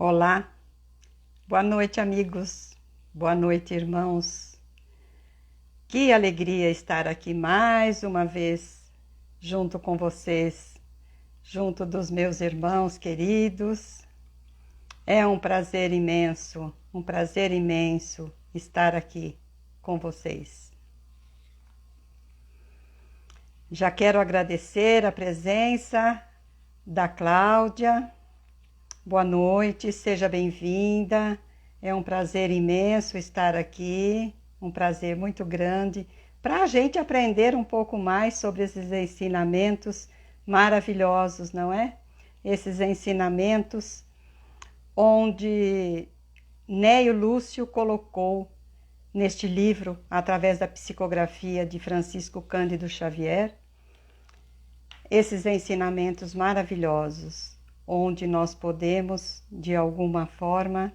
Olá, boa noite, amigos, boa noite, irmãos. Que alegria estar aqui mais uma vez, junto com vocês, junto dos meus irmãos queridos. É um prazer imenso estar aqui com vocês. Já quero agradecer a presença da Cláudia. Boa noite, seja bem-vinda. É um prazer imenso estar aqui, um prazer muito grande para a gente aprender um pouco mais sobre esses ensinamentos maravilhosos, não é? Esses ensinamentos onde Neio Lúcio colocou neste livro, através da psicografia de Francisco Cândido Xavier, esses ensinamentos maravilhosos, onde nós podemos, de alguma forma,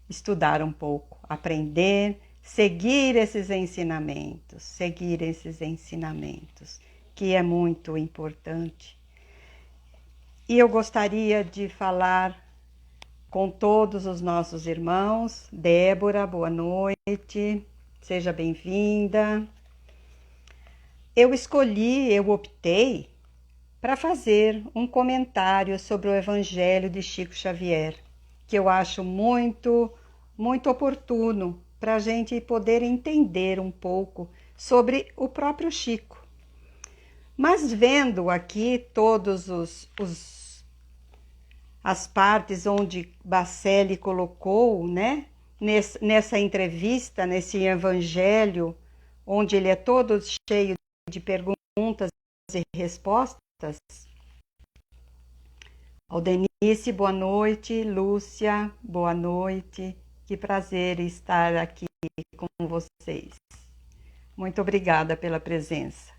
estudar um pouco, aprender, seguir esses ensinamentos, que é muito importante. E eu gostaria de falar com todos os nossos irmãos. Débora, boa noite, seja bem-vinda. Eu optei para fazer um comentário sobre o Evangelho de Chico Xavier, que eu acho muito oportuno para a gente poder entender um pouco sobre o próprio Chico. Mas vendo aqui todos as partes onde Bacelli colocou, né, nessa entrevista, nesse Evangelho, onde ele é todo cheio de perguntas e respostas. Aldenice, boa noite. Lúcia, boa noite. Que prazer estar aqui com vocês. Muito obrigada pela presença.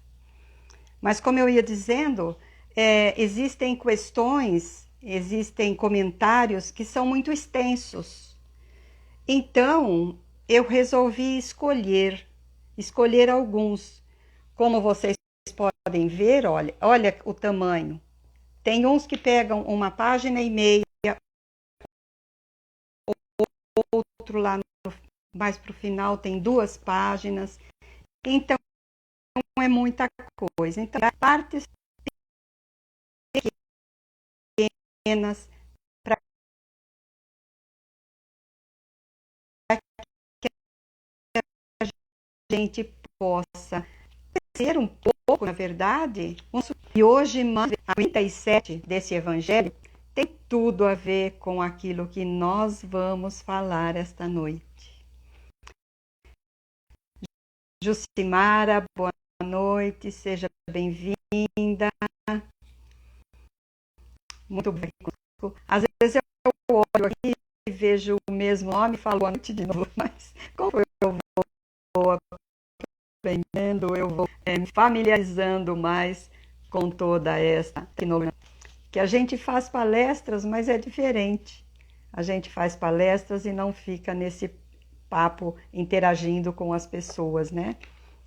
Mas como eu ia dizendo, existem questões, existem comentários que são muito extensos. Então, eu resolvi escolher alguns. Como vocês podem ver, olha o tamanho. Tem uns que pegam 1,5 página, outro lá mais para o final tem 2 páginas. Então, é muita coisa. Então, partes pequenas para que a gente possa ser um pouco, na verdade. E hoje, a 37 desse Evangelho tem tudo a ver com aquilo que nós vamos falar esta noite. Jucimara, boa noite, seja bem-vinda. Muito bem. Às vezes eu olho aqui e vejo o mesmo nome e falo boa noite de novo, mas como eu vou aprendendo, eu vou me familiarizando mais com toda esta tecnologia. Que a gente faz palestras, mas é diferente. A gente faz palestras e não fica nesse papo interagindo com as pessoas, né?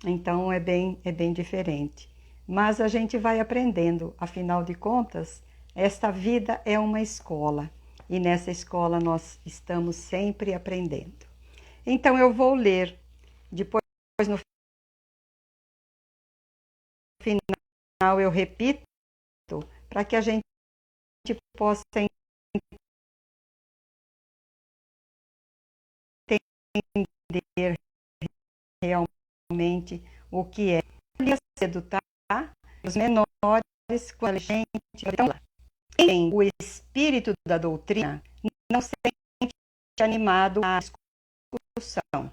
Então é bem diferente. Mas a gente vai aprendendo, afinal de contas, esta vida é uma escola e nessa escola nós estamos sempre aprendendo. Então eu vou ler, depois no final eu repito, para que a gente possa entender realmente o que é. Cedo, tá? Os menores com a gente. Então, tem o espírito da doutrina, não se sente animado à discussão.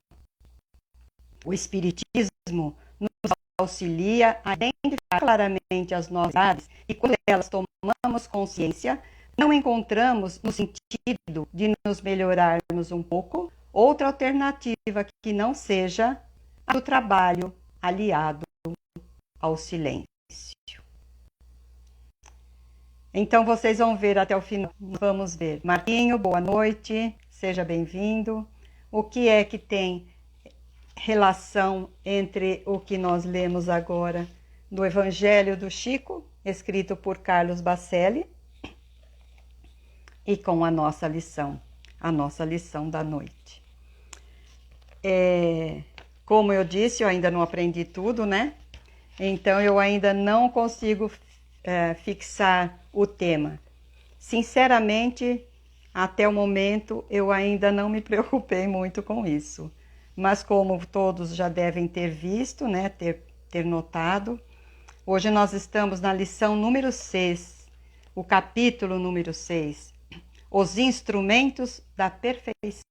O espiritismo nos auxilia a identificar claramente as novidades e quando elas tomamos consciência, não encontramos no sentido de nos melhorarmos um pouco outra alternativa que não seja a do trabalho aliado ao silêncio. Então vocês vão ver até o final. Vamos ver. Marquinho, boa noite, seja bem-vindo. O que é que tem relação entre o que nós lemos agora do Evangelho do Chico, escrito por Carlos Bacelli, e com a nossa lição da noite. Como eu disse, eu ainda não aprendi tudo, né? Então eu ainda não consigo fixar o tema. Sinceramente, até o momento eu ainda não me preocupei muito com isso. Mas como todos já devem ter visto, né, ter notado, hoje nós estamos na lição número 6, o capítulo número 6, os instrumentos da perfeição.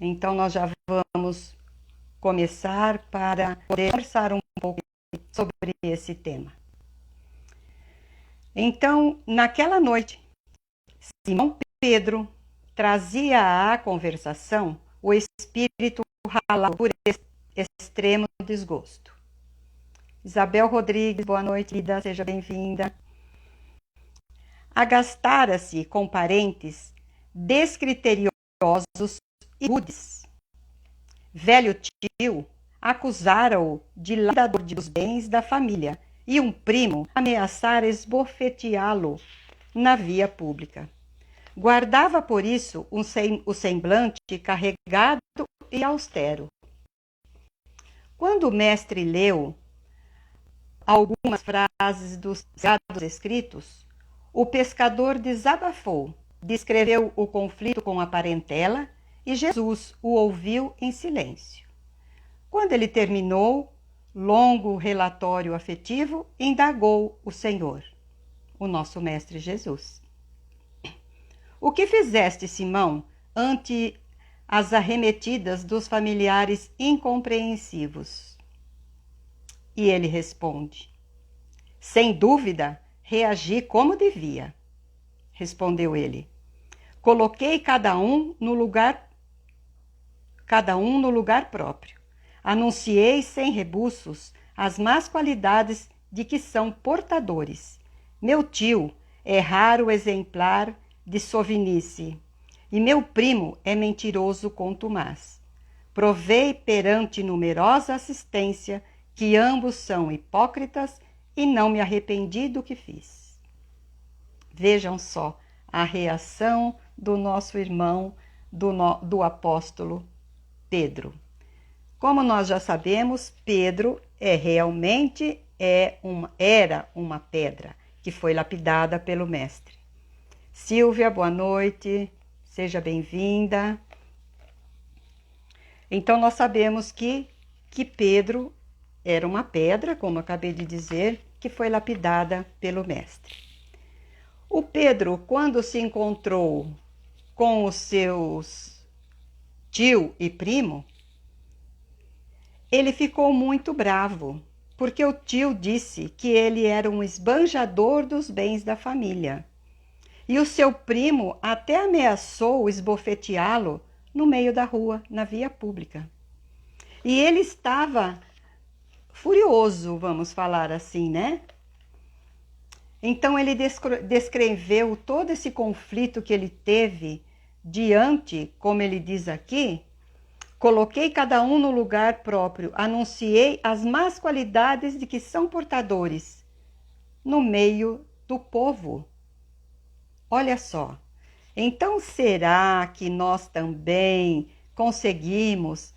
Então nós já vamos começar para poder conversar um pouco sobre esse tema. Então, naquela noite, Simão Pedro trazia à conversação o espírito ralado por extremo desgosto. Isabel Rodrigues, boa noite, Ida, seja bem-vinda. Agastara-se com parentes descriteriosos e rudes. Velho tio acusara-o de ladrador dos bens da família e um primo ameaçara esbofeteá-lo na via pública. Guardava por isso o semblante carregado e austero. Quando o mestre leu algumas frases dos escritos, o pescador desabafou, descreveu o conflito com a parentela e Jesus o ouviu em silêncio. Quando ele terminou longo relatório afetivo, indagou o Senhor, o nosso mestre Jesus. O que fizeste, Simão, ante as arremetidas dos familiares incompreensivos? E ele responde: sem dúvida, reagi como devia. Respondeu ele: coloquei cada um no lugar próprio. Anunciei sem rebuços as más qualidades de que são portadores. Meu tio é raro exemplar de sovinice, e meu primo é mentiroso contumaz. Provei perante numerosa assistência que ambos são hipócritas e não me arrependi do que fiz. Vejam só a reação do nosso irmão, do apóstolo Pedro. Como nós já sabemos, Pedro era uma pedra que foi lapidada pelo mestre. Silvia, boa noite, seja bem-vinda. Então nós sabemos que Pedro era uma pedra, como acabei de dizer, que foi lapidada pelo mestre. O Pedro, quando se encontrou com os seus tio e primo, ele ficou muito bravo, porque o tio disse que ele era um esbanjador dos bens da família. E o seu primo até ameaçou esbofeteá-lo no meio da rua, na via pública. E ele estava furioso, vamos falar assim, né? Então ele descreveu todo esse conflito que ele teve diante, como ele diz aqui, coloquei cada um no lugar próprio, anunciei as más qualidades de que são portadores no meio do povo. Olha só, então será que nós também conseguimos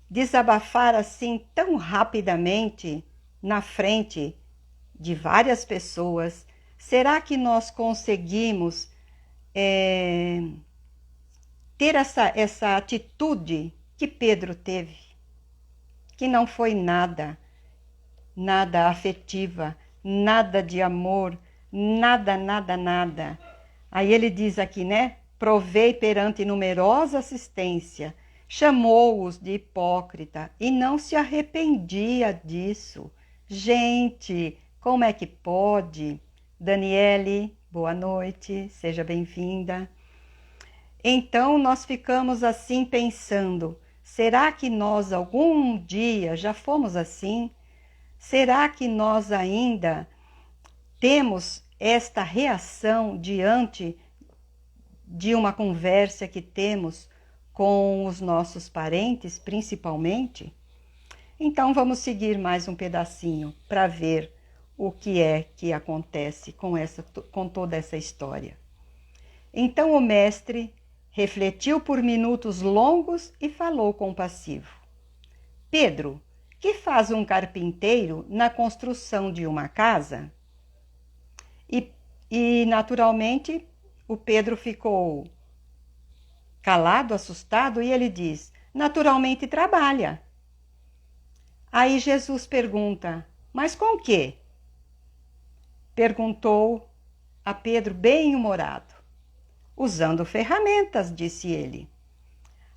desabafar assim tão rapidamente na frente de várias pessoas? Será que nós conseguimos ter essa atitude que Pedro teve, que não foi nada afetiva, nada de amor, nada. Aí ele diz aqui, né? Provei perante numerosa assistência, chamou-os de hipócrita e não se arrependia disso. Gente, como é que pode? Daniele, boa noite, seja bem-vinda. Então nós ficamos assim pensando, será que nós algum dia já fomos assim? Será que nós ainda temos esta reação diante de uma conversa que temos com os nossos parentes, principalmente? Então vamos seguir mais um pedacinho para ver o que é que acontece com toda essa história. Então o mestre refletiu por minutos longos e falou compassivo: Pedro, que faz um carpinteiro na construção de uma casa? E naturalmente, o Pedro ficou calado, assustado, e ele diz: naturalmente trabalha. Aí Jesus pergunta: mas com quê? Perguntou a Pedro bem-humorado. Usando ferramentas, disse ele.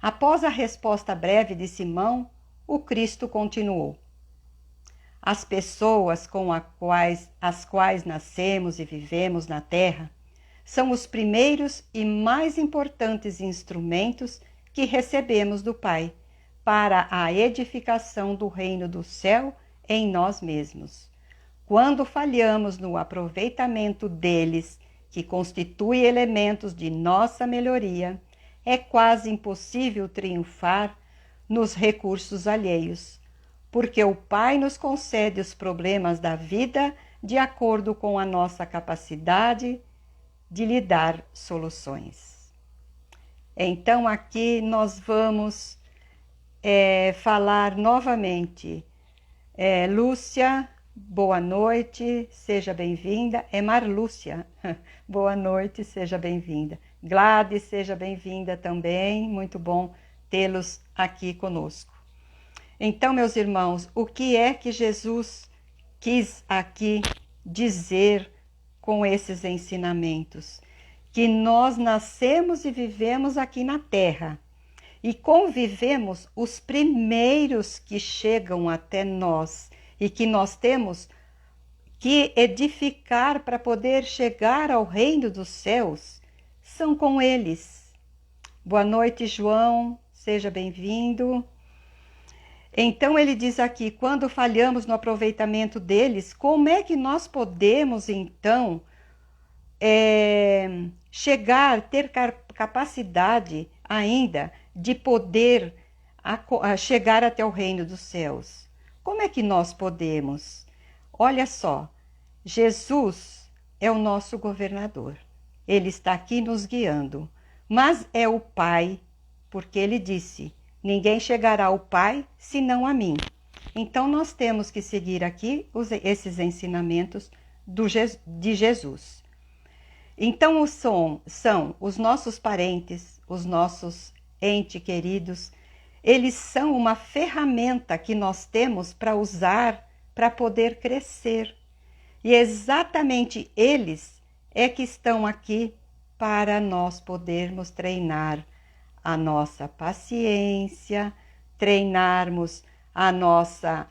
Após a resposta breve de Simão, o Cristo continuou: as pessoas com as quais nascemos e vivemos na terra são os primeiros e mais importantes instrumentos que recebemos do Pai para a edificação do reino do céu em nós mesmos. Quando falhamos no aproveitamento deles, que constitui elementos de nossa melhoria, é quase impossível triunfar nos recursos alheios, porque o Pai nos concede os problemas da vida de acordo com a nossa capacidade de lhe dar soluções. Então aqui nós vamos falar novamente. Lúcia, boa noite, seja bem-vinda. É Marlúcia, boa noite, seja bem-vinda. Gladys, seja bem-vinda também, muito bom tê-los aqui conosco. Então, meus irmãos, o que é que Jesus quis aqui dizer com esses ensinamentos? Que nós nascemos e vivemos aqui na Terra e convivemos os primeiros que chegam até nós e que nós temos que edificar para poder chegar ao reino dos céus, são com eles. Boa noite, João, seja bem-vindo. Então ele diz aqui, quando falhamos no aproveitamento deles, como é que nós podemos então chegar, ter capacidade ainda de poder chegar até o reino dos céus? Como é que nós podemos? Olha só, Jesus é o nosso governador. Ele está aqui nos guiando, mas é o Pai, porque ele disse: ninguém chegará ao Pai senão a mim. Então nós temos que seguir aqui esses ensinamentos de Jesus. Então são os nossos parentes, os nossos entes queridos, eles são uma ferramenta que nós temos para usar para poder crescer. E exatamente eles é que estão aqui para nós podermos treinar a nossa paciência, treinarmos a nossa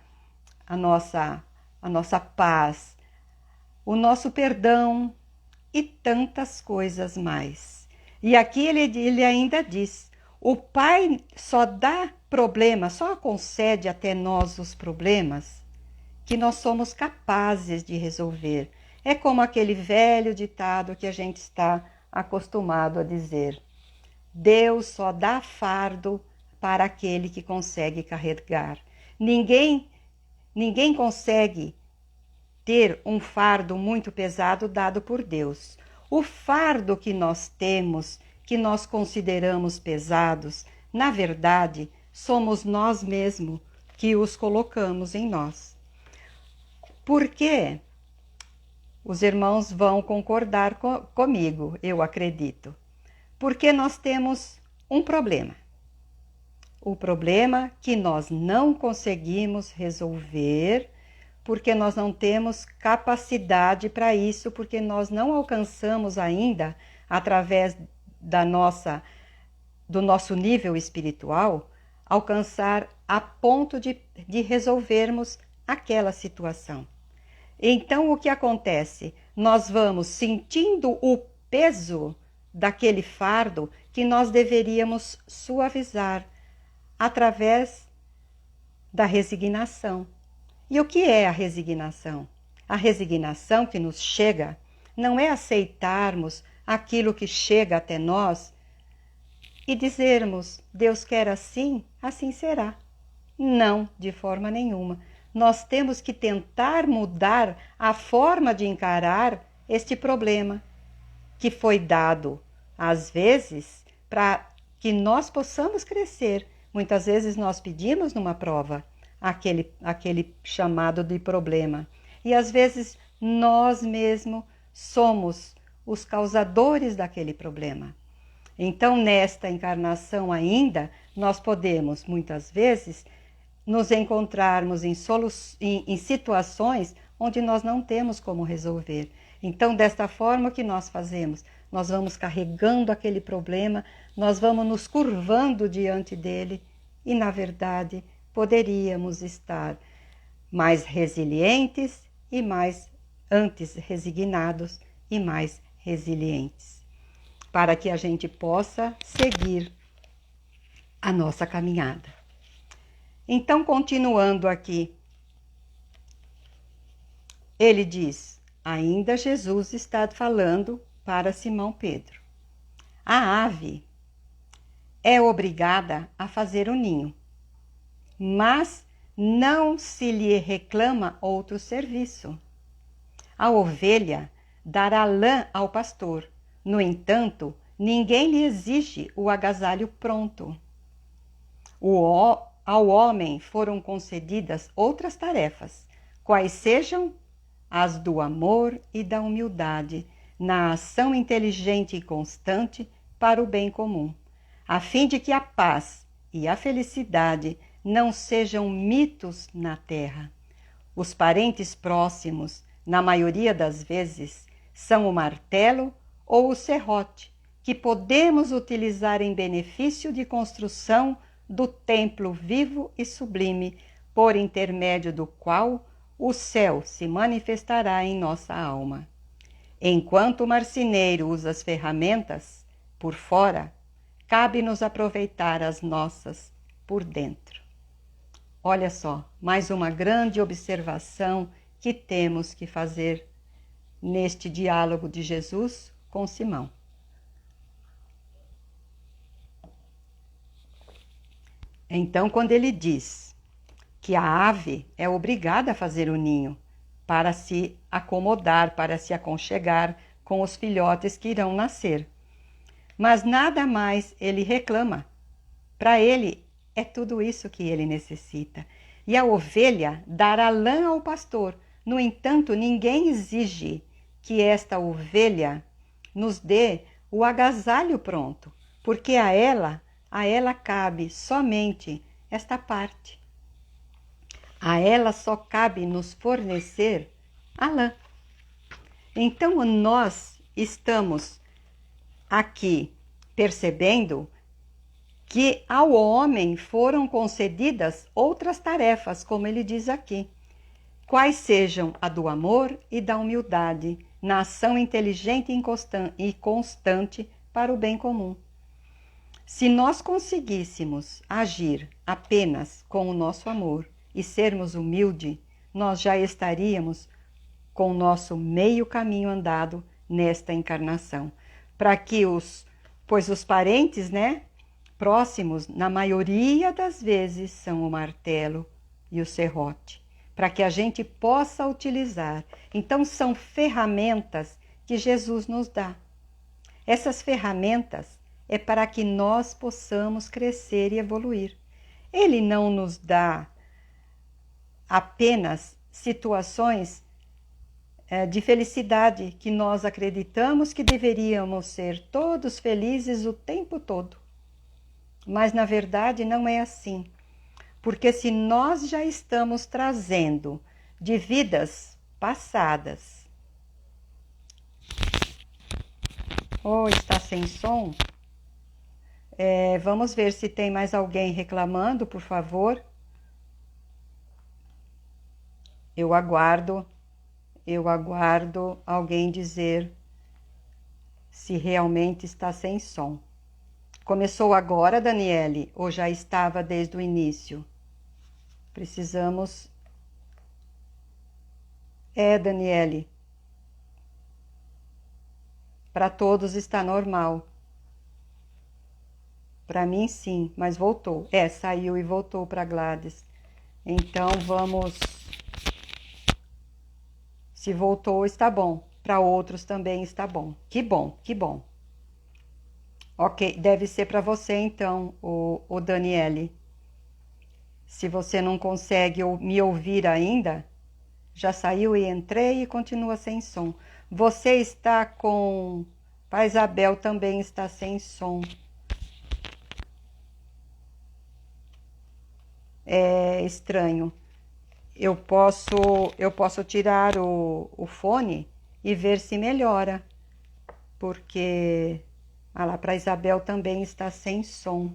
paz, o nosso perdão e tantas coisas mais. E aqui ele ainda diz: o Pai só dá problemas, só concede até nós os problemas que nós somos capazes de resolver. É como aquele velho ditado que a gente está acostumado a dizer: Deus só dá fardo para aquele que consegue carregar. Ninguém consegue ter um fardo muito pesado dado por Deus. O fardo que nós temos, que nós consideramos pesados, na verdade, somos nós mesmos que os colocamos em nós. Por quê? Os irmãos vão concordar comigo, eu acredito. Porque nós temos um problema. O problema que nós não conseguimos resolver, porque nós não temos capacidade para isso, porque nós não alcançamos ainda, através do nosso nível espiritual, alcançar a ponto de resolvermos aquela situação. Então, o que acontece? Nós vamos sentindo o peso daquele fardo que nós deveríamos suavizar através da resignação. E o que é a resignação? A resignação que nos chega não é aceitarmos aquilo que chega até nós e dizermos: Deus quer assim, assim será. Não, de forma nenhuma. nós temos que tentar mudar a forma de encarar este problema que foi dado, às vezes, para que nós possamos crescer. Muitas vezes nós pedimos numa prova aquele chamado de problema. E às vezes nós mesmos somos os causadores daquele problema. Então, nesta encarnação ainda, nós podemos, muitas vezes, nos encontrarmos em situações onde nós não temos como resolver. Então, desta forma, o que nós fazemos? Nós vamos carregando aquele problema, nós vamos nos curvando diante dele e, na verdade, poderíamos estar mais resilientes e mais antes resignados e mais resilientes, para que a gente possa seguir a nossa caminhada. Então, continuando aqui, ele diz, ainda Jesus está falando para Simão Pedro. A ave é obrigada a fazer o ninho, mas não se lhe reclama outro serviço. A ovelha dará lã ao pastor, no entanto, ninguém lhe exige o agasalho pronto. Ao homem foram concedidas outras tarefas, quais sejam as do amor e da humildade, na ação inteligente e constante para o bem comum, a fim de que a paz e a felicidade não sejam mitos na terra. Os parentes próximos, na maioria das vezes, são o martelo ou o serrote, que podemos utilizar em benefício de construção do templo vivo e sublime, por intermédio do qual o céu se manifestará em nossa alma. Enquanto o marceneiro usa as ferramentas por fora, cabe-nos aproveitar as nossas por dentro. Olha só, mais uma grande observação que temos que fazer neste diálogo de Jesus com Simão. Então, quando ele diz que a ave é obrigada a fazer o ninho para se acomodar, para se aconchegar com os filhotes que irão nascer, mas nada mais ele reclama. Para ele, é tudo isso que ele necessita. E a ovelha dará lã ao pastor. No entanto, ninguém exige que esta ovelha nos dê o agasalho pronto, porque a ela cabe somente esta parte. A ela só cabe nos fornecer a lã. Então, nós estamos aqui percebendo que ao homem foram concedidas outras tarefas, como ele diz aqui, quais sejam a do amor e da humildade, na ação inteligente e constante para o bem comum. Se nós conseguíssemos agir apenas com o nosso amor e sermos humildes, nós já estaríamos com o nosso meio caminho andado nesta encarnação. Para que pois os parentes, próximos, na maioria das vezes, são o martelo e o serrote, para que a gente possa utilizar. Então, são ferramentas que Jesus nos dá. Essas ferramentas é para que nós possamos crescer e evoluir. Ele não nos dá apenas situações de felicidade que nós acreditamos que deveríamos ser todos felizes o tempo todo. Mas, na verdade, não é assim. Porque se nós já estamos trazendo de vidas passadas... está sem som? Vamos ver se tem mais alguém reclamando, por favor. Eu aguardo alguém dizer se realmente está sem som. Começou agora, Daniele, ou já estava desde o início? Precisamos... Daniele. Para todos está normal. Para mim, sim, mas voltou. Saiu e voltou para Gladys. Então, vamos Se voltou, está bom. Para outros também está bom. Que bom, que bom. Ok, deve ser para você então, o Daniele. Se você não consegue me ouvir ainda, já saiu e entrei e continua sem som. Você está com... A Isabel também está sem som. É estranho. Eu posso tirar o fone e ver se melhora. Porque... Ah lá, para Isabel também está sem som.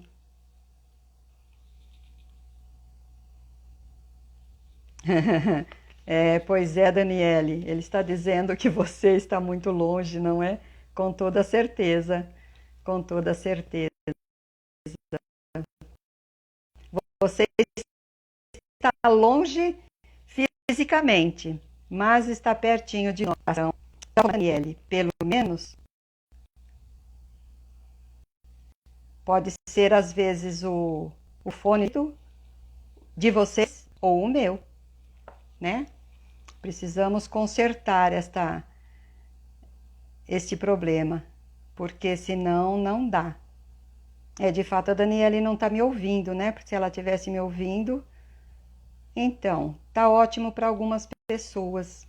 Pois é, Daniele, ele está dizendo que você está muito longe, não é? Com toda certeza, com toda certeza. Você está longe fisicamente, mas está pertinho de nós. Então, Daniele, pelo menos, pode ser às vezes o fone de vocês ou o meu, né? Precisamos consertar este problema, porque senão não dá. De fato, a Daniele não está me ouvindo, né? Porque se ela tivesse me ouvindo, então, tá ótimo para algumas pessoas.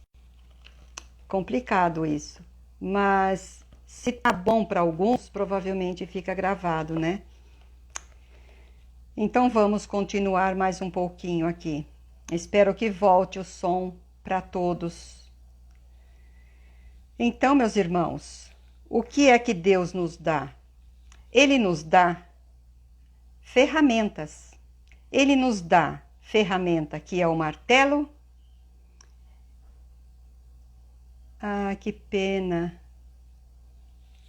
Complicado isso. Mas se tá bom para alguns, provavelmente fica gravado, né? Então vamos continuar mais um pouquinho aqui. Espero que volte o som para todos. Então, meus irmãos, o que é que Deus nos dá? Ele nos dá ferramentas. Ele nos dá ferramenta que é o martelo. Ah, que pena.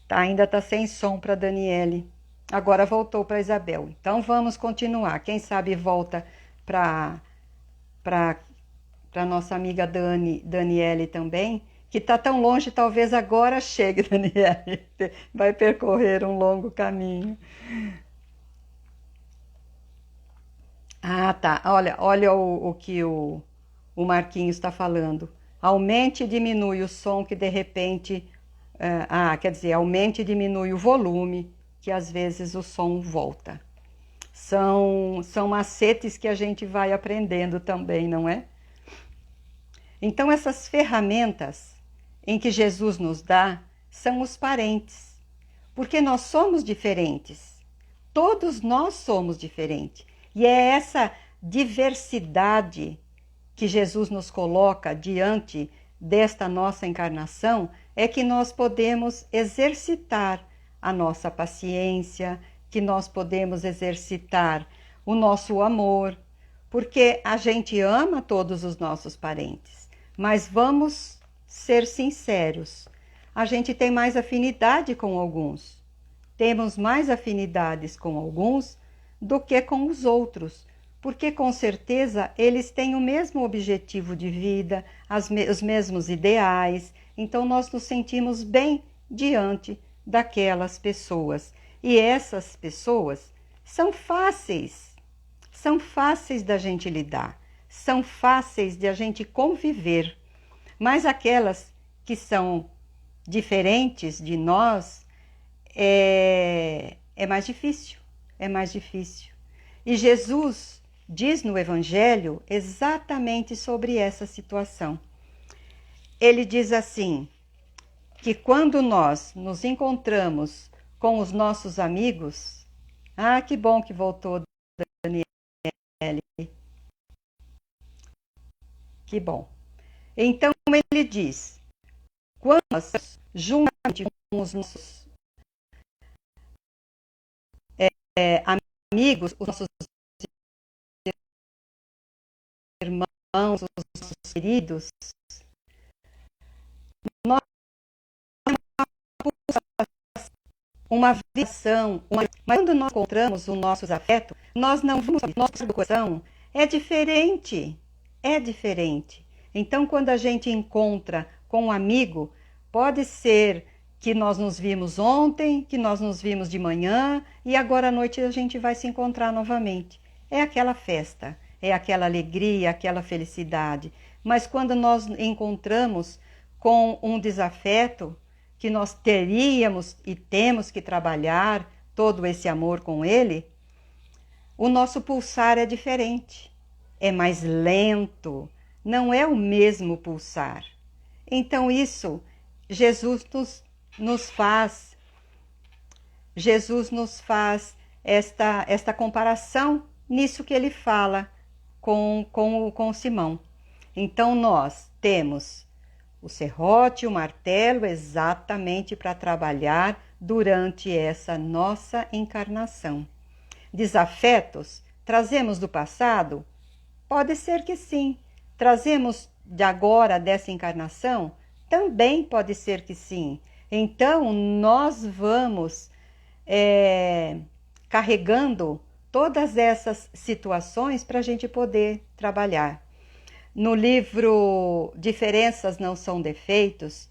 Ainda tá sem som para Daniele. Agora voltou para Isabel. Então vamos continuar. Quem sabe volta para nossa amiga Daniele também, que tá tão longe, talvez agora chegue, Daniele. Vai percorrer um longo caminho. Ah, tá. Olha o que o Marquinhos está falando. Aumente e diminui o som que de repente... quer dizer, aumente e diminui o volume, que às vezes o som volta. São macetes que a gente vai aprendendo também, não é? Então, essas ferramentas em que Jesus nos dá são os parentes, porque nós somos diferentes. Todos nós somos diferentes. E é essa diversidade que Jesus nos coloca diante desta nossa encarnação é que nós podemos exercitar a nossa paciência, que nós podemos exercitar o nosso amor, porque a gente ama todos os nossos parentes, mas vamos ser sinceros, a gente tem mais afinidade com alguns, temos mais afinidades com alguns do que com os outros, porque com certeza eles têm o mesmo objetivo de vida, os mesmos ideais, então nós nos sentimos bem diante daquelas pessoas. E essas pessoas são fáceis da gente lidar, são fáceis de a gente conviver, mas aquelas que são diferentes de nós é mais difícil, é mais difícil. E Jesus diz no Evangelho exatamente sobre essa situação. Ele diz assim, que quando nós nos encontramos com os nossos amigos... Ah, que bom que voltou, Daniele. Que bom. Então, ele diz, quando nós juntamente com os nossos amigos, os nossos irmãos, os nossos queridos, nós uma vibração, mas quando nós encontramos os nossos afetos, nós não vamos, nosso coração é diferente, é diferente. Então, quando a gente encontra com um amigo, pode ser que nós nos vimos ontem, que nós nos vimos de manhã e agora à noite a gente vai se encontrar novamente. É aquela festa, é aquela alegria, aquela felicidade. mas quando nós encontramos com um desafeto, que nós teríamos e temos que trabalhar todo esse amor com ele, o nosso pulsar é diferente, é mais lento, não é o mesmo pulsar. Então isso, nos faz esta comparação nisso que ele fala com Simão. Então nós temos o serrote, o martelo, exatamente para trabalhar durante essa nossa encarnação. Desafetos trazemos do passado? Pode ser que sim. Trazemos de agora, dessa encarnação? Também pode ser que sim. Então, nós vamos carregando todas essas situações para a gente poder trabalhar. No livro Diferenças Não São Defeitos,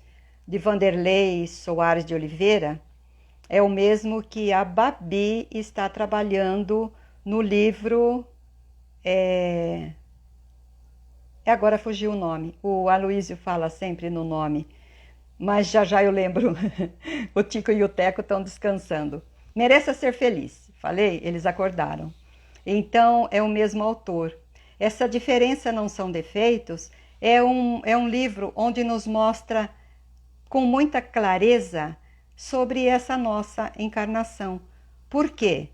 de Vanderlei Soares de Oliveira, é o mesmo que a Babi está trabalhando no livro... Agora fugiu o nome. O Aloísio fala sempre no nome, mas já eu lembro. O Tico e o Teco estão descansando. Mereça Ser Feliz. Falei? Eles acordaram. Então, é o mesmo autor. Essa Diferença Não São Defeitos é um livro onde nos mostra com muita clareza sobre essa nossa encarnação. Por quê?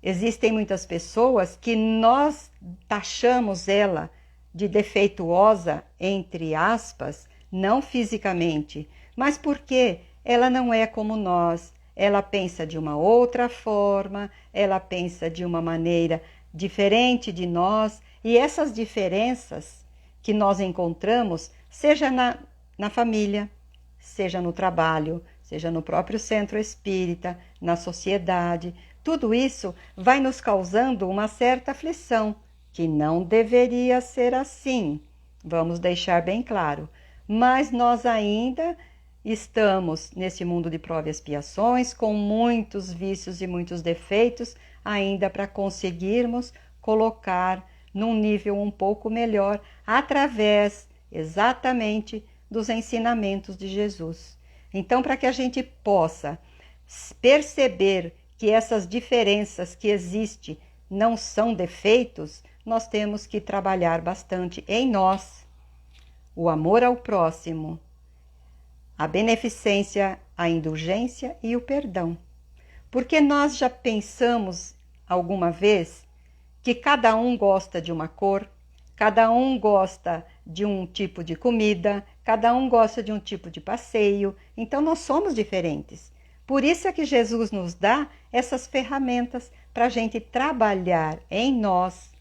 Existem muitas pessoas que nós taxamos ela de defeituosa, entre aspas, não fisicamente, mas porque ela não é como nós. Ela pensa de uma outra forma, ela pensa de uma maneira diferente de nós, e essas diferenças que nós encontramos, seja na família, seja no trabalho, seja no próprio centro espírita, na sociedade, tudo isso vai nos causando uma certa aflição, que não deveria ser assim, vamos deixar bem claro, mas nós ainda estamos nesse mundo de provas e expiações, com muitos vícios e muitos defeitos, ainda para conseguirmos colocar num nível um pouco melhor, através exatamente dos ensinamentos de Jesus. Então, para que a gente possa perceber que essas diferenças que existem não são defeitos, nós temos que trabalhar bastante em nós o amor ao próximo, a beneficência, a indulgência e o perdão. Porque nós já pensamos alguma vez que cada um gosta de uma cor, cada um gosta de um tipo de comida, cada um gosta de um tipo de passeio, então nós somos diferentes. Por isso é que Jesus nos dá essas ferramentas para a gente trabalhar em nós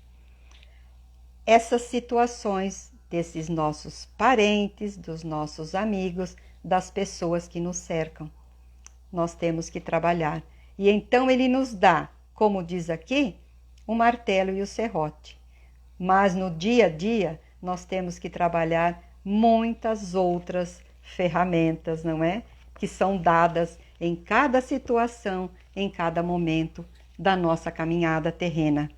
essas situações desses nossos parentes, dos nossos amigos, das pessoas que nos cercam. Nós temos que trabalhar. E então ele nos dá, como diz aqui, o martelo e o serrote. Mas no dia a dia nós temos que trabalhar muitas outras ferramentas, não é? Que são dadas em cada situação, em cada momento da nossa caminhada terrena.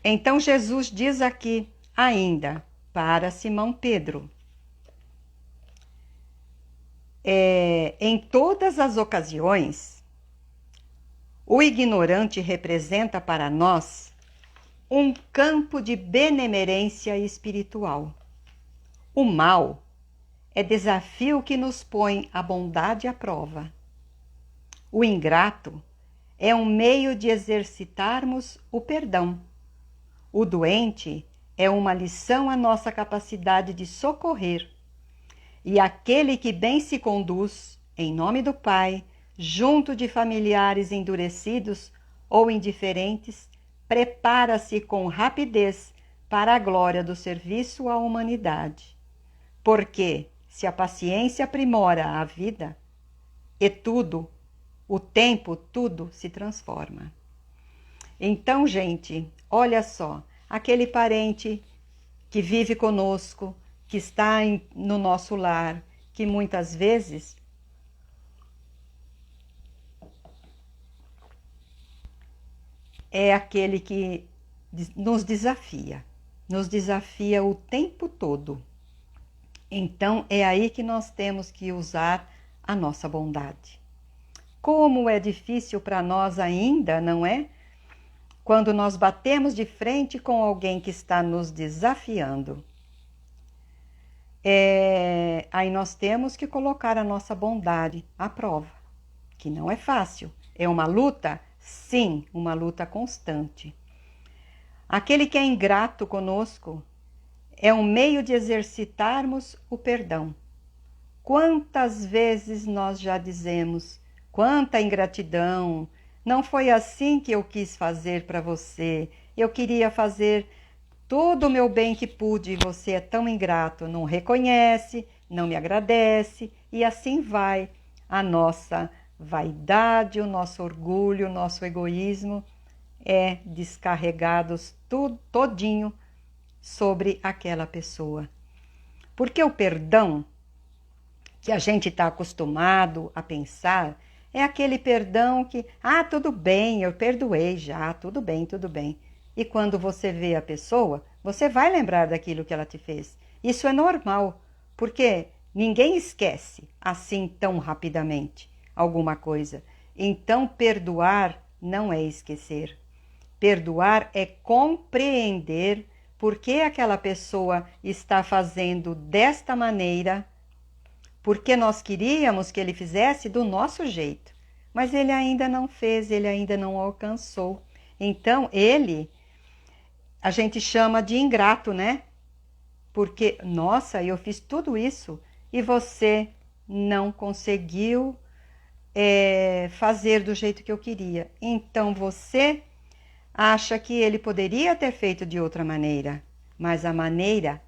Então Jesus diz aqui ainda para Simão Pedro: em todas as ocasiões, o ignorante representa para nós um campo de benemerência espiritual. O mal é desafio que nos põe a bondade à prova. O ingrato é um meio de exercitarmos o perdão. O doente é uma lição à nossa capacidade de socorrer. E aquele que bem se conduz, em nome do Pai, junto de familiares endurecidos ou indiferentes, prepara-se com rapidez para a glória do serviço à humanidade. Porque, se a paciência aprimora a vida, e tudo, o tempo, tudo se transforma. Então, gente, olha só, aquele parente que vive conosco, que está no nosso lar, que muitas vezes é aquele que nos desafia. nos desafia o tempo todo. Então, é aí que nós temos que usar a nossa bondade. Como é difícil para nós ainda, não é? Quando nós batemos de frente com alguém que está nos desafiando. Aí nós temos que colocar a nossa bondade à prova, que não é fácil. É uma luta? Sim, uma luta constante. Aquele que é ingrato conosco é um meio de exercitarmos o perdão. Quantas vezes nós já dizemos, quanta ingratidão, não foi assim que eu quis fazer para você, eu queria fazer todo o meu bem que pude e você é tão ingrato, não reconhece, não me agradece, e assim vai a nossa vaidade, o nosso orgulho, o nosso egoísmo descarregados todinho sobre aquela pessoa. Porque o perdão que a gente está acostumado a pensar é aquele perdão que, tudo bem, eu perdoei já, tudo bem, tudo bem. E quando você vê a pessoa, você vai lembrar daquilo que ela te fez. Isso é normal, porque ninguém esquece assim tão rapidamente alguma coisa. Então, perdoar não é esquecer. Perdoar é compreender por que aquela pessoa está fazendo desta maneira, porque nós queríamos que ele fizesse do nosso jeito, mas ele ainda não fez, ele ainda não alcançou. Então, a gente chama de ingrato, né? Porque, nossa, eu fiz tudo isso e você não conseguiu fazer do jeito que eu queria. Então, você acha que ele poderia ter feito de outra maneira, mas a maneira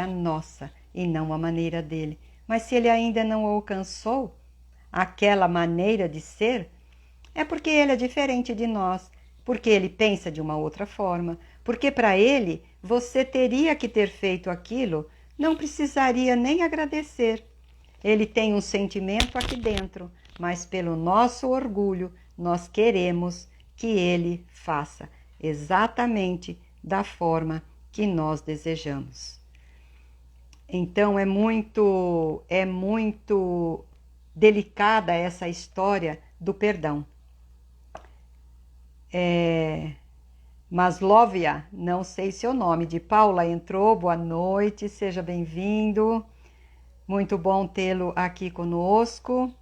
nossa e não a maneira dele. Mas se ele ainda não alcançou aquela maneira de ser, é porque ele é diferente de nós, porque ele pensa de uma outra forma, porque para ele você teria que ter feito aquilo, não precisaria nem agradecer. Ele tem um sentimento aqui dentro, mas pelo nosso orgulho nós queremos que ele faça exatamente da forma que nós desejamos. Então é muito delicada essa história do perdão. Maslovia, não sei seu nome, de Paula entrou, boa noite, seja bem-vindo. Muito bom tê-lo aqui conosco.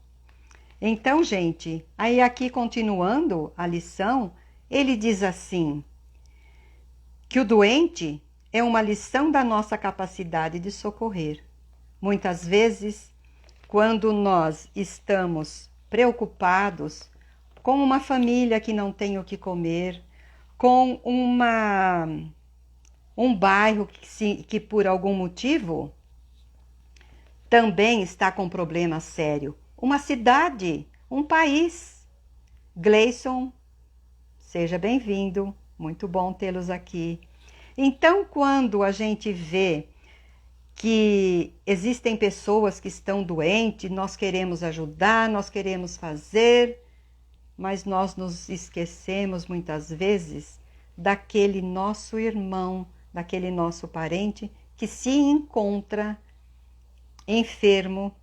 Então, gente, aí aqui continuando a lição, ele diz assim, que o doente é uma lição da nossa capacidade de socorrer. Muitas vezes, quando nós estamos preocupados com uma família que não tem o que comer, com um bairro que por algum motivo também está com problema sério, uma cidade, um país. Gleison, seja bem-vindo, muito bom tê-los aqui. Então, quando a gente vê que existem pessoas que estão doentes, nós queremos ajudar, nós queremos fazer, mas nós nos esquecemos muitas vezes daquele nosso irmão, daquele nosso parente que se encontra enfermo.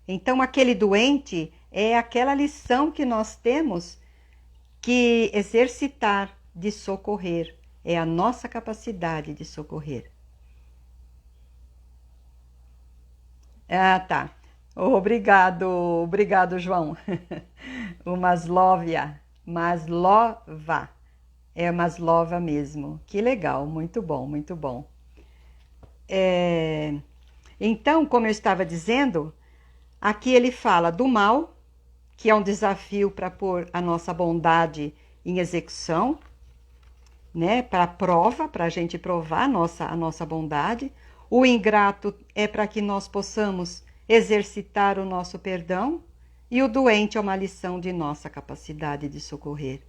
Então, aquele doente é aquela lição que nós temos que exercitar de socorrer. É a nossa capacidade de socorrer. Tá. Obrigado, João. O Maslova. É Maslova mesmo. Que legal, muito bom, muito bom. Então, como eu estava dizendo, aqui ele fala do mal, que é um desafio para pôr a nossa bondade em execução, né? Para prova, para a gente provar a nossa bondade. O ingrato é para que nós possamos exercitar o nosso perdão. E o doente é uma lição de nossa capacidade de socorrer.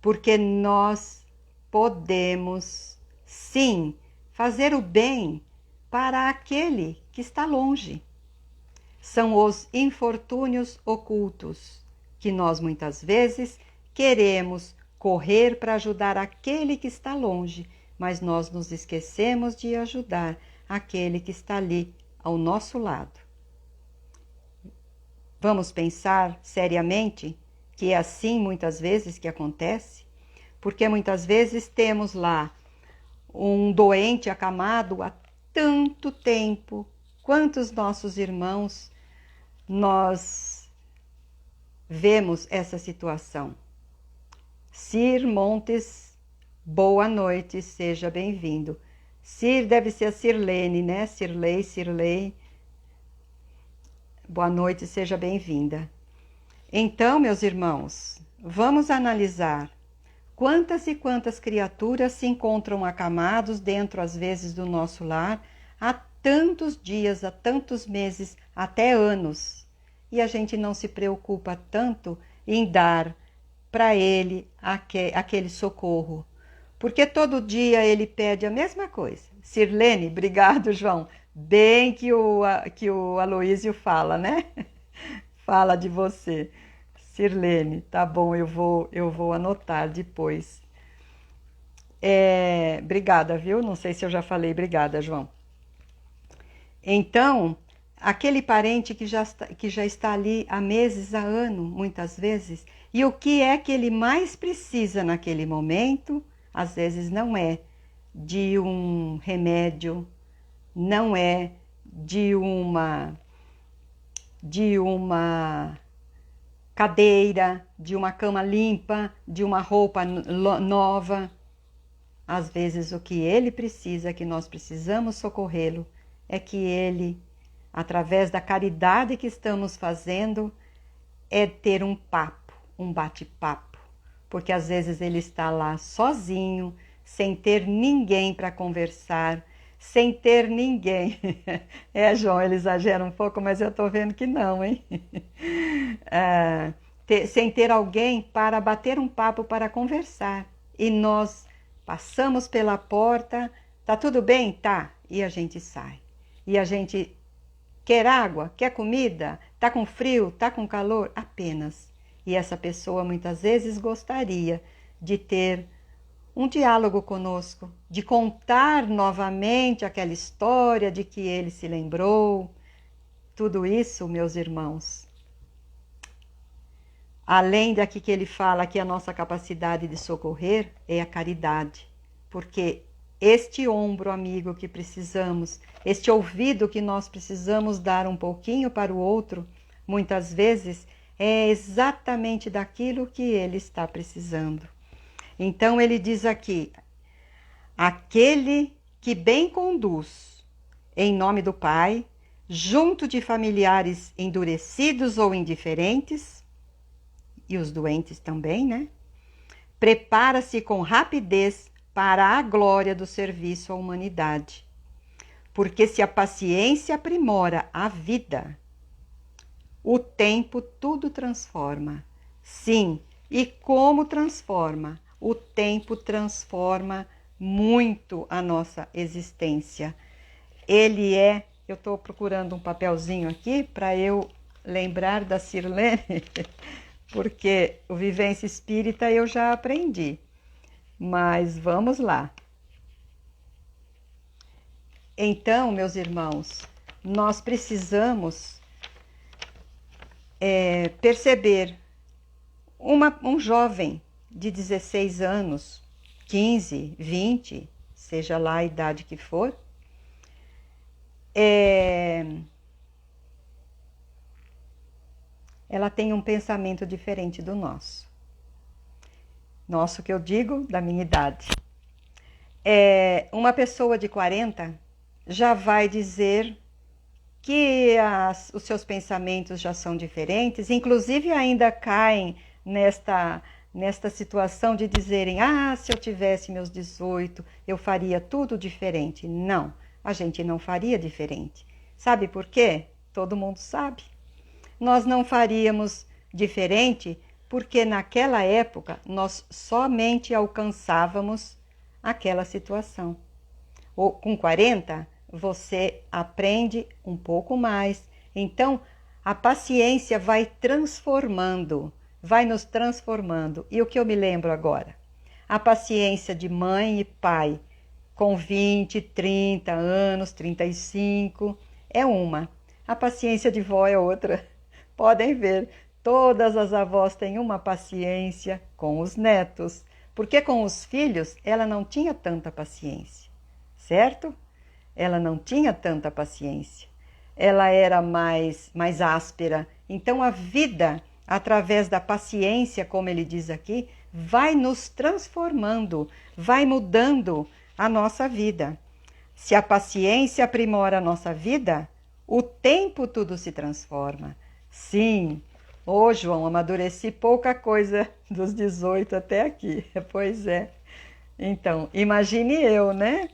Porque nós podemos, sim, fazer o bem para aquele que está longe. São os infortúnios ocultos que nós muitas vezes queremos correr para ajudar aquele que está longe, mas nós nos esquecemos de ajudar aquele que está ali ao nosso lado. Vamos pensar seriamente que é assim muitas vezes que acontece? Porque muitas vezes temos lá um doente acamado há tanto tempo. Quantos nossos irmãos nós vemos essa situação? Cir Montes, boa noite, seja bem-vindo. Cir deve ser a Cirlene, né? Cirlei. Boa noite, seja bem-vinda. Então, meus irmãos, vamos analisar quantas e quantas criaturas se encontram acamados dentro, às vezes, do nosso lar há tantos dias, há tantos meses, até anos. E a gente não se preocupa tanto em dar para ele aquele socorro. Porque todo dia ele pede a mesma coisa. Sirlene, obrigado, João. Bem que o Aloísio fala, né? Fala de você. Sirlene, tá bom, eu vou anotar depois. Obrigada, viu? Não sei se eu já falei, obrigada, João. Então, aquele parente que já está ali há meses, há anos, muitas vezes, e o que é que ele mais precisa naquele momento, às vezes não é de um remédio, não é de uma cadeira, de uma cama limpa, de uma roupa nova. Às vezes o que ele precisa, que nós precisamos socorrê-lo, é que ele, através da caridade que estamos fazendo, é ter um papo, um bate-papo. Porque às vezes ele está lá sozinho, sem ter ninguém para conversar, sem ter ninguém. João, ele exagera um pouco, mas eu estou vendo que não, hein? Sem ter alguém para bater um papo, para conversar. E nós passamos pela porta, tá tudo bem? Tá. E a gente sai. E a gente quer água, quer comida, tá com frio, tá com calor? Apenas. E essa pessoa muitas vezes gostaria de ter um diálogo conosco, de contar novamente aquela história de que ele se lembrou. Tudo isso, meus irmãos, além daqui que ele fala que a nossa capacidade de socorrer é a caridade, porque este ombro amigo que precisamos, este ouvido que nós precisamos dar um pouquinho para o outro, muitas vezes é exatamente daquilo que ele está precisando. Então ele diz aqui, aquele que bem conduz em nome do Pai, junto de familiares endurecidos ou indiferentes, e os doentes também, né? Prepara-se com rapidez para a glória do serviço à humanidade. Porque se a paciência aprimora a vida, o tempo tudo transforma. Sim, e como transforma? O tempo transforma muito a nossa existência. Eu estou procurando um papelzinho aqui para eu lembrar da Cirlene, porque o Vivência Espírita eu já aprendi. Mas vamos lá. Então, meus irmãos, nós precisamos perceber um jovem de 16 anos, 15, 20, seja lá a idade que for, ela tem um pensamento diferente do nosso. Nosso que eu digo, da minha idade. Uma pessoa de 40 já vai dizer que os seus pensamentos já são diferentes, inclusive ainda caem nesta situação de dizerem, se eu tivesse meus 18, eu faria tudo diferente. Não, a gente não faria diferente. Sabe por quê? Todo mundo sabe. Nós não faríamos diferente porque naquela época nós somente alcançávamos aquela situação. Ou com 40, você aprende um pouco mais. Então, a paciência vai transformando, vai nos transformando. E o que eu me lembro agora? A paciência de mãe e pai com 20, 30 anos, 35, é uma. A paciência de vó é outra. Podem ver, todas as avós têm uma paciência com os netos, porque com os filhos ela não tinha tanta paciência, certo? Ela não tinha tanta paciência. Ela era mais áspera. Então a vida, através da paciência, como ele diz aqui, vai nos transformando, vai mudando a nossa vida. Se a paciência aprimora a nossa vida, o tempo tudo se transforma. Sim, ô João, amadureci pouca coisa dos 18 até aqui. Pois é. Então, imagine eu, né?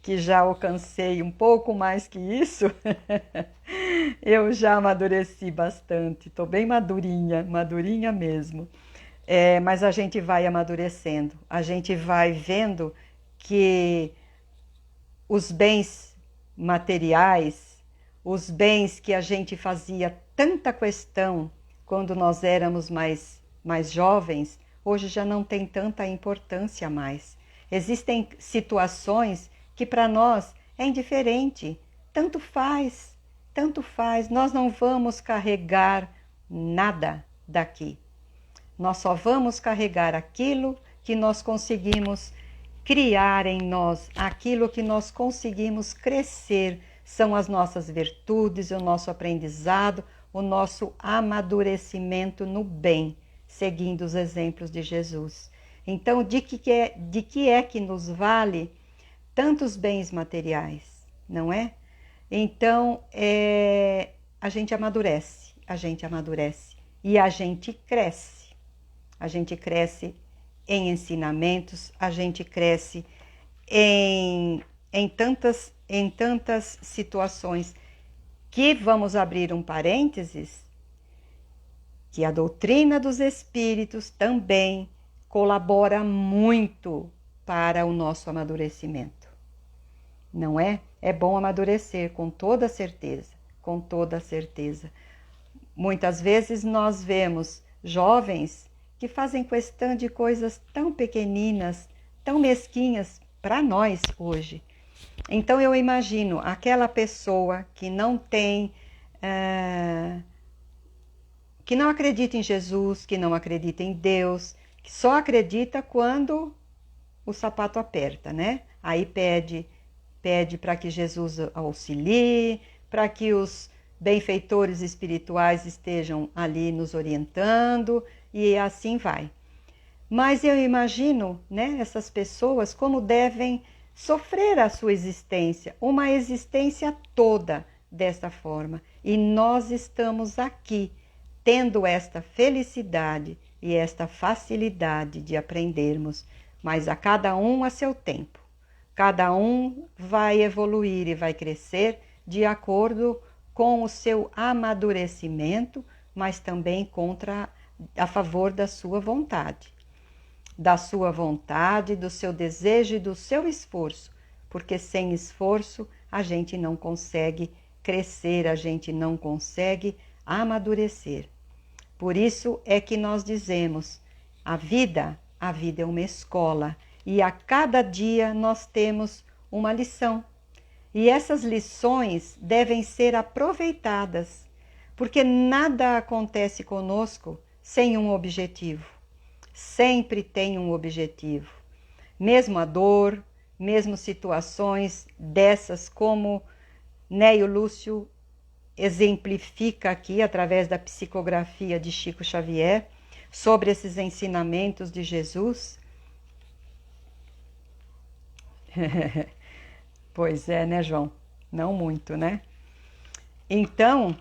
Que já alcancei um pouco mais que isso. Eu já amadureci bastante. Estou bem madurinha, madurinha mesmo. Mas a gente vai amadurecendo. A gente vai vendo que os bens materiais, os bens que a gente fazia tanta questão quando nós éramos mais jovens, hoje já não tem tanta importância mais. Existem situações que para nós é indiferente, tanto faz, nós não vamos carregar nada daqui. Nós só vamos carregar aquilo que nós conseguimos criar em nós, aquilo que nós conseguimos crescer, são as nossas virtudes, o nosso aprendizado, o nosso amadurecimento no bem, seguindo os exemplos de Jesus. Então, de que é que nos vale tantos bens materiais, não é? Então, a gente amadurece e a gente cresce. A gente cresce em ensinamentos, a gente cresce em tantas situações que, vamos abrir um parênteses, que a doutrina dos espíritos também colabora muito para o nosso amadurecimento. Não é? É bom amadurecer com toda certeza, com toda certeza. Muitas vezes nós vemos jovens que fazem questão de coisas tão pequeninas, tão mesquinhas para nós hoje. Então eu imagino aquela pessoa que não tem, que não acredita em Jesus, que não acredita em Deus, que só acredita quando o sapato aperta, né? Aí pede para que Jesus auxilie, para que os benfeitores espirituais estejam ali nos orientando e assim vai. Mas eu imagino, né, essas pessoas como devem sofrer a sua existência, uma existência toda dessa forma. E nós estamos aqui tendo esta felicidade e esta facilidade de aprendermos, mas a cada um a seu tempo. Cada um vai evoluir e vai crescer de acordo com o seu amadurecimento, mas também a favor da sua vontade. Da sua vontade, do seu desejo e do seu esforço, porque sem esforço a gente não consegue crescer, a gente não consegue amadurecer. Por isso é que nós dizemos, a vida é uma escola e a cada dia nós temos uma lição. E essas lições devem ser aproveitadas, porque nada acontece conosco sem um objetivo. Sempre tem um objetivo. Mesmo a dor, mesmo situações dessas como Neio Lúcio exemplifica aqui através da psicografia de Chico Xavier sobre esses ensinamentos de Jesus. Pois é, né, João? Não muito, né? Então,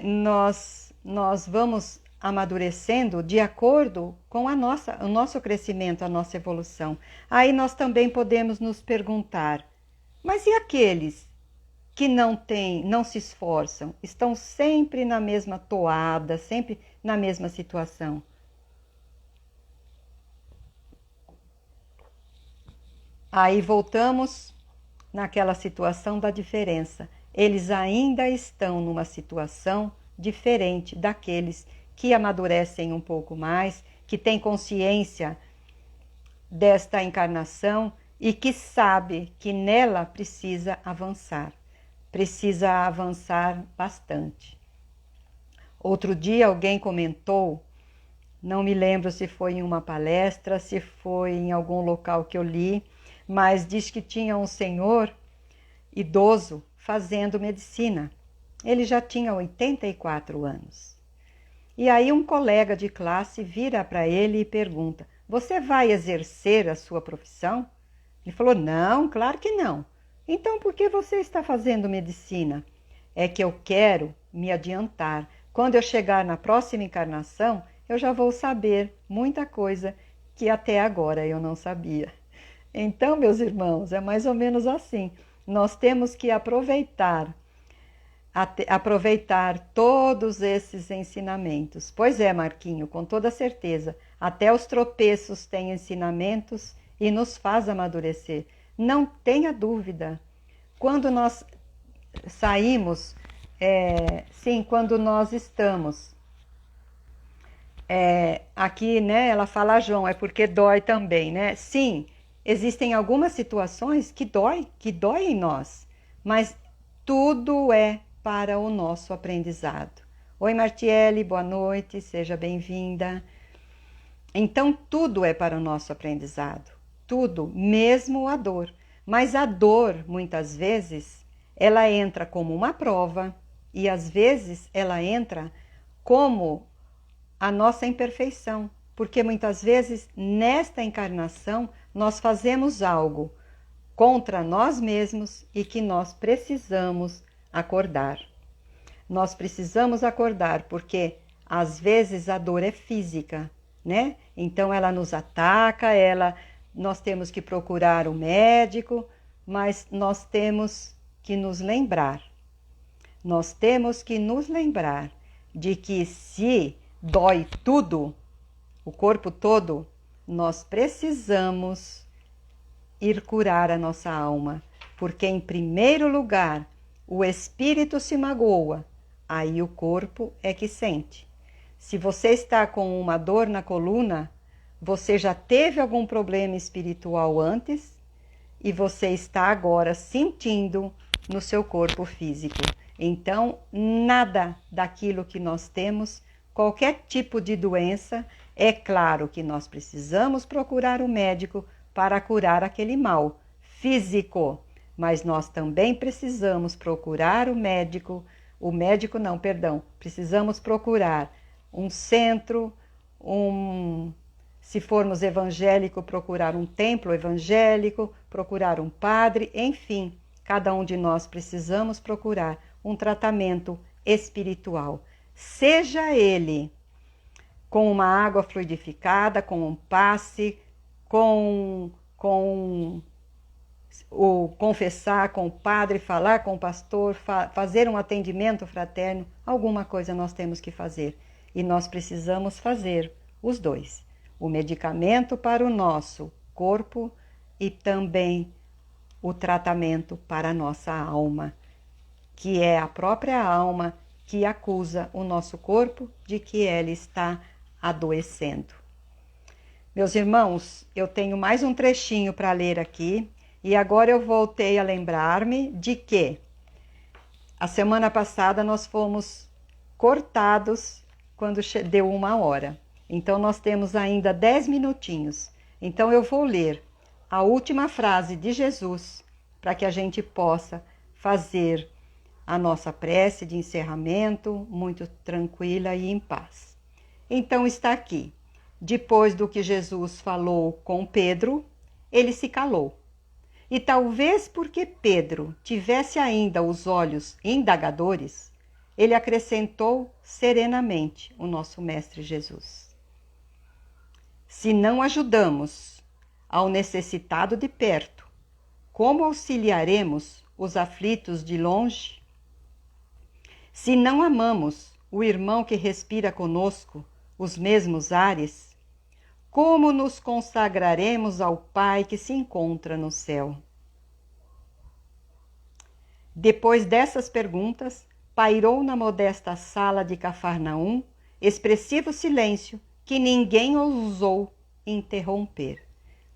nós vamos amadurecendo de acordo com o nosso crescimento, a nossa evolução. Aí nós também podemos nos perguntar, mas e aqueles que não se esforçam, estão sempre na mesma toada, sempre na mesma situação? Aí voltamos naquela situação da diferença. Eles ainda estão numa situação diferente daqueles que amadurecem um pouco mais, que têm consciência desta encarnação e que sabe que nela precisa avançar bastante. Outro dia alguém comentou, não me lembro se foi em uma palestra, se foi em algum local que eu li, mas diz que tinha um senhor idoso fazendo medicina. Ele já tinha 84 anos. E aí um colega de classe vira para ele e pergunta: você vai exercer a sua profissão? Ele falou: não, claro que não. Então por que você está fazendo medicina? É que eu quero me adiantar. Quando eu chegar na próxima encarnação, eu já vou saber muita coisa que até agora eu não sabia. Então, meus irmãos, é mais ou menos assim. Nós temos que aproveitar todos esses ensinamentos. Pois é, Marquinho, com toda certeza. Até os tropeços têm ensinamentos e nos faz amadurecer. Não tenha dúvida. Quando nós saímos, quando nós estamos aqui, né? Ela fala, João, é porque dói também, né? Sim, existem algumas situações que dói em nós, mas tudo é para o nosso aprendizado. Oi, Martiele, boa noite, seja bem-vinda. Então, tudo é para o nosso aprendizado, tudo, mesmo a dor. Mas a dor, muitas vezes, ela entra como uma prova e às vezes ela entra como a nossa imperfeição, porque muitas vezes nesta encarnação nós fazemos algo contra nós mesmos e que nós precisamos acordar. Nós precisamos acordar porque às vezes a dor é física, né? Então ela nos ataca, nós temos que procurar o médico, mas nós temos que nos lembrar. Nós temos que nos lembrar de que se dói tudo, o corpo todo, nós precisamos ir curar a nossa alma, porque em primeiro lugar o espírito se magoa, aí o corpo é que sente. Se você está com uma dor na coluna, você já teve algum problema espiritual antes e você está agora sentindo no seu corpo físico. Então, nada daquilo que nós temos, qualquer tipo de doença, é claro que nós precisamos procurar o médico para curar aquele mal físico, mas nós também precisamos procurar precisamos procurar um centro, se formos evangélico, procurar um templo evangélico, procurar um padre, enfim, cada um de nós precisamos procurar um tratamento espiritual, seja ele com uma água fluidificada, com um passe, com o confessar com o padre, falar com o pastor, fazer um atendimento fraterno, alguma coisa nós temos que fazer. E nós precisamos fazer os dois. O medicamento para o nosso corpo e também o tratamento para a nossa alma, que é a própria alma que acusa o nosso corpo de que ela está adoecendo. Meus irmãos, eu tenho mais um trechinho para ler aqui e agora eu voltei a lembrar-me de que a semana passada nós fomos cortados quando deu 1h. Então nós temos ainda 10 minutinhos. Então eu vou ler a última frase de Jesus para que a gente possa fazer a nossa prece de encerramento muito tranquila e em paz. Então está aqui. Depois do que Jesus falou com Pedro, ele se calou. E talvez porque Pedro tivesse ainda os olhos indagadores, ele acrescentou serenamente o nosso Mestre Jesus. Se não ajudamos ao necessitado de perto, como auxiliaremos os aflitos de longe? Se não amamos o irmão que respira conosco os mesmos ares, como nos consagraremos ao Pai que se encontra no céu? Depois dessas perguntas, pairou na modesta sala de Cafarnaum expressivo silêncio que ninguém ousou interromper,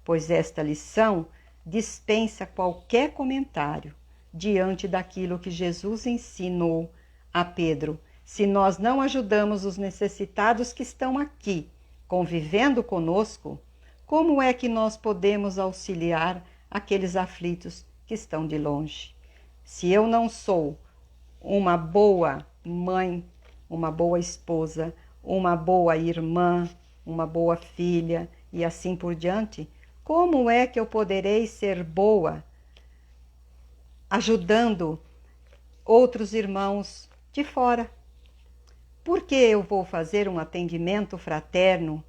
pois esta lição dispensa qualquer comentário diante daquilo que Jesus ensinou a Pedro. Se nós não ajudamos os necessitados que estão aqui, convivendo conosco, como é que nós podemos auxiliar aqueles aflitos que estão de longe? Se eu não sou uma boa mãe, uma boa esposa, uma boa irmã, uma boa filha e assim por diante, como é que eu poderei ser boa ajudando outros irmãos de fora? Por que eu vou fazer um atendimento fraterno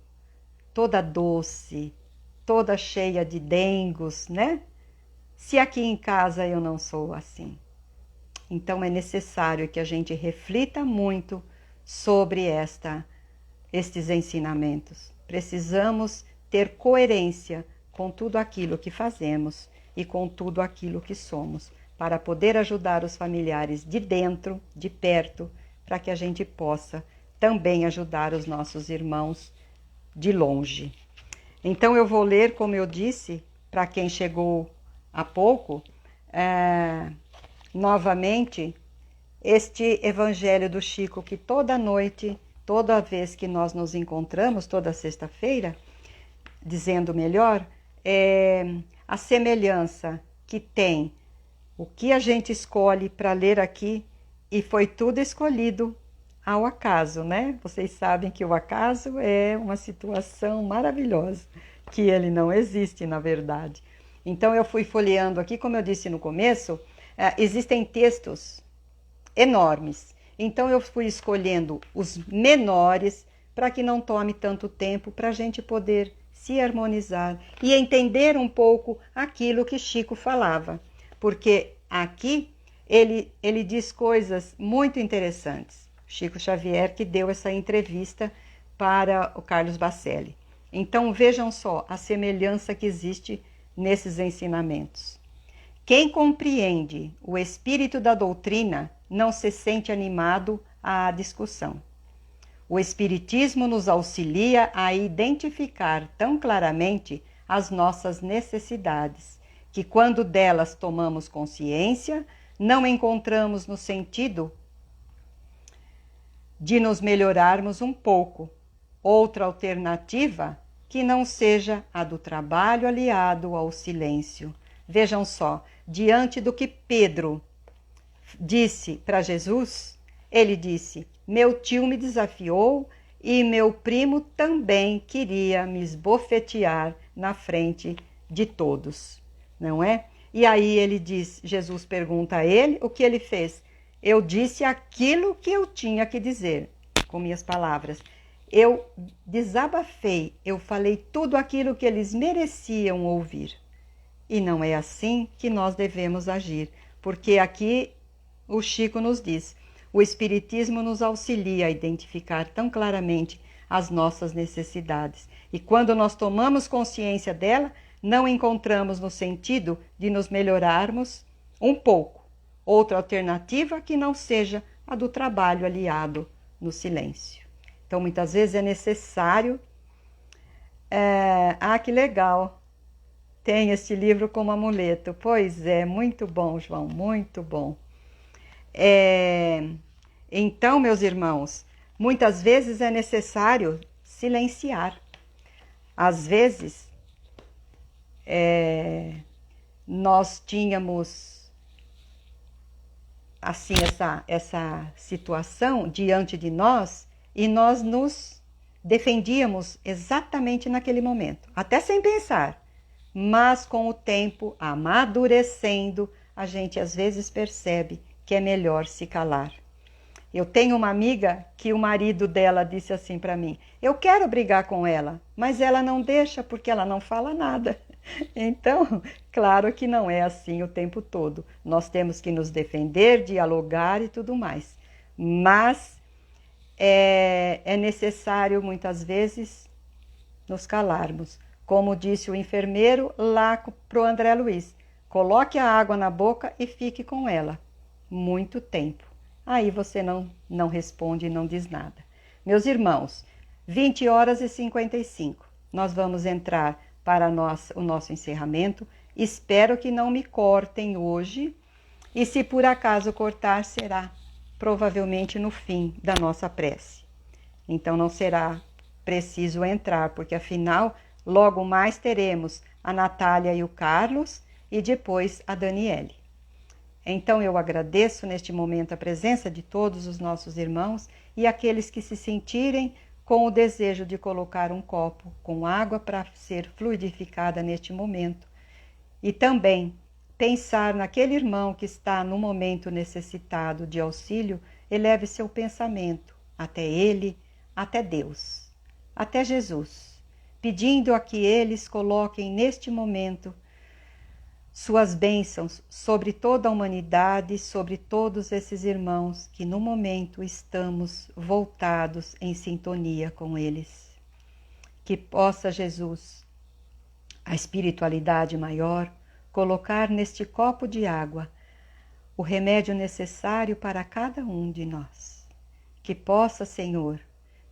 toda doce, toda cheia de dengos, né? Se aqui em casa eu não sou assim. Então é necessário que a gente reflita muito sobre estes ensinamentos. Precisamos ter coerência com tudo aquilo que fazemos e com tudo aquilo que somos, para poder ajudar os familiares de dentro, de perto, para que a gente possa também ajudar os nossos irmãos de longe. Então eu vou ler, como eu disse, para quem chegou há pouco, novamente, este Evangelho do Chico, que toda noite, toda vez que nós nos encontramos, toda sexta-feira, dizendo melhor, a semelhança que tem o que a gente escolhe para ler aqui, e foi tudo escolhido ao acaso, né? Vocês sabem que o acaso é uma situação maravilhosa, que ele não existe, na verdade. Então, eu fui folheando aqui, como eu disse no começo, existem textos enormes. Então, eu fui escolhendo os menores para que não tome tanto tempo para a gente poder se harmonizar e entender um pouco aquilo que Chico falava. Porque aqui ele diz coisas muito interessantes. Chico Xavier, que deu essa entrevista para o Carlos Bacelli. Então, vejam só a semelhança que existe nesses ensinamentos. Quem compreende o espírito da doutrina não se sente animado à discussão. O Espiritismo nos auxilia a identificar tão claramente as nossas necessidades, que quando delas tomamos consciência, não encontramos no sentido de nos melhorarmos um pouco outra alternativa que não seja a do trabalho aliado ao silêncio. Vejam só, diante do que Pedro disse para Jesus, ele disse: meu tio me desafiou e meu primo também queria me esbofetear na frente de todos, não é? E aí ele diz, Jesus pergunta a ele o que ele fez. Eu disse aquilo que eu tinha que dizer, com minhas palavras. Eu desabafei, eu falei tudo aquilo que eles mereciam ouvir. E não é assim que nós devemos agir, porque aqui o Chico nos diz, o Espiritismo nos auxilia a identificar tão claramente as nossas necessidades. E quando nós tomamos consciência dela, não encontramos no sentido de nos melhorarmos um pouco outra alternativa que não seja a do trabalho aliado no silêncio. Então, muitas vezes é necessário... que legal! Tem este livro como amuleto. Pois é, muito bom, João, muito bom. Então, meus irmãos, muitas vezes é necessário silenciar. Às vezes, nós tínhamos assim essa situação diante de nós e nós nos defendíamos exatamente naquele momento, até sem pensar. Mas com o tempo, amadurecendo, a gente às vezes percebe que é melhor se calar. Eu tenho uma amiga que o marido dela disse assim para mim: eu quero brigar com ela, mas ela não deixa porque ela não fala nada. Então, claro que não é assim o tempo todo. Nós temos que nos defender, dialogar e tudo mais. Mas é necessário muitas vezes nos calarmos. Como disse o enfermeiro lá para o André Luiz: coloque a água na boca e fique com ela muito tempo. Aí você não responde e não diz nada. Meus irmãos, 20h55, nós vamos entrar para o nosso encerramento Espero que não me cortem hoje, e se por acaso cortar, será provavelmente no fim da nossa prece. Então não será preciso entrar, porque afinal, logo mais teremos a Natália e o Carlos e depois a Daniele. Então eu agradeço neste momento a presença de todos os nossos irmãos e aqueles que se sentirem com o desejo de colocar um copo com água para ser fluidificada neste momento. E também pensar naquele irmão que está no momento necessitado de auxílio, eleve seu pensamento até ele, até Deus, até Jesus, pedindo a que eles coloquem neste momento suas bênçãos sobre toda a humanidade, sobre todos esses irmãos que no momento estamos voltados em sintonia com eles. Que possa Jesus, a espiritualidade maior, colocar neste copo de água o remédio necessário para cada um de nós. Que possa, Senhor,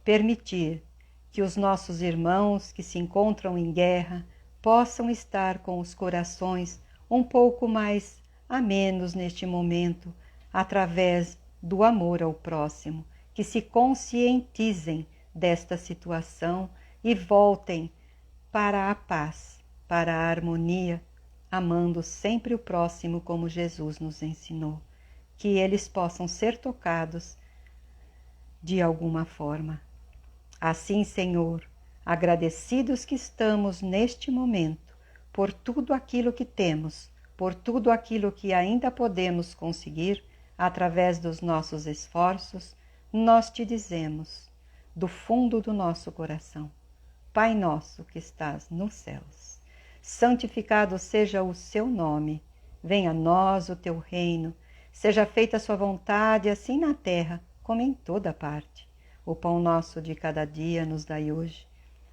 permitir que os nossos irmãos que se encontram em guerra possam estar com os corações um pouco mais amenos neste momento, através do amor ao próximo, que se conscientizem desta situação e voltem para a paz, para a harmonia, amando sempre o próximo como Jesus nos ensinou, que eles possam ser tocados de alguma forma. Assim, Senhor, agradecidos que estamos neste momento, por tudo aquilo que temos, por tudo aquilo que ainda podemos conseguir através dos nossos esforços, nós te dizemos, do fundo do nosso coração: Pai nosso que estás nos céus, santificado seja o seu nome, venha a nós o teu reino, seja feita a sua vontade, assim na terra como em toda parte. O pão nosso de cada dia nos dai hoje.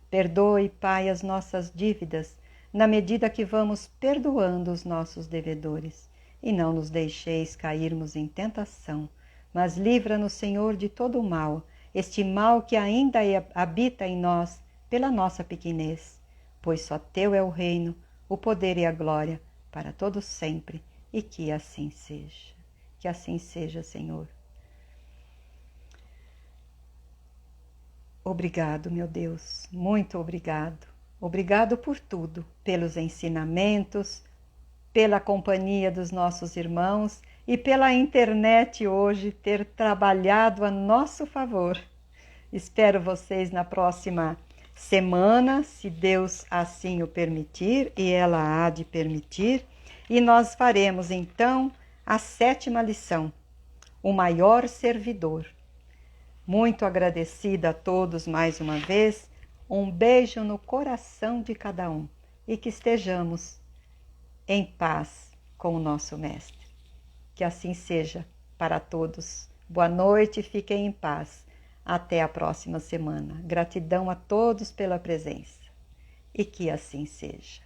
Perdoe, Pai, as nossas dívidas, na medida que vamos perdoando os nossos devedores. E não nos deixeis cairmos em tentação, mas livra-nos, Senhor, de todo o mal, este mal que ainda habita em nós pela nossa pequenez. Pois só teu é o reino, o poder e a glória, para todos sempre, e que assim seja. Que assim seja, Senhor. Obrigado, meu Deus, muito obrigado. Obrigado por tudo, pelos ensinamentos, pela companhia dos nossos irmãos e pela internet hoje ter trabalhado a nosso favor. Espero vocês na próxima semana, se Deus assim o permitir, e ela há de permitir, e nós faremos então a 7ª lição, o maior servidor. Muito agradecida a todos mais uma vez, um beijo no coração de cada um e que estejamos em paz com o nosso Mestre. Que assim seja para todos. Boa noite, fiquem em paz. Até a próxima semana. Gratidão a todos pela presença. E que assim seja.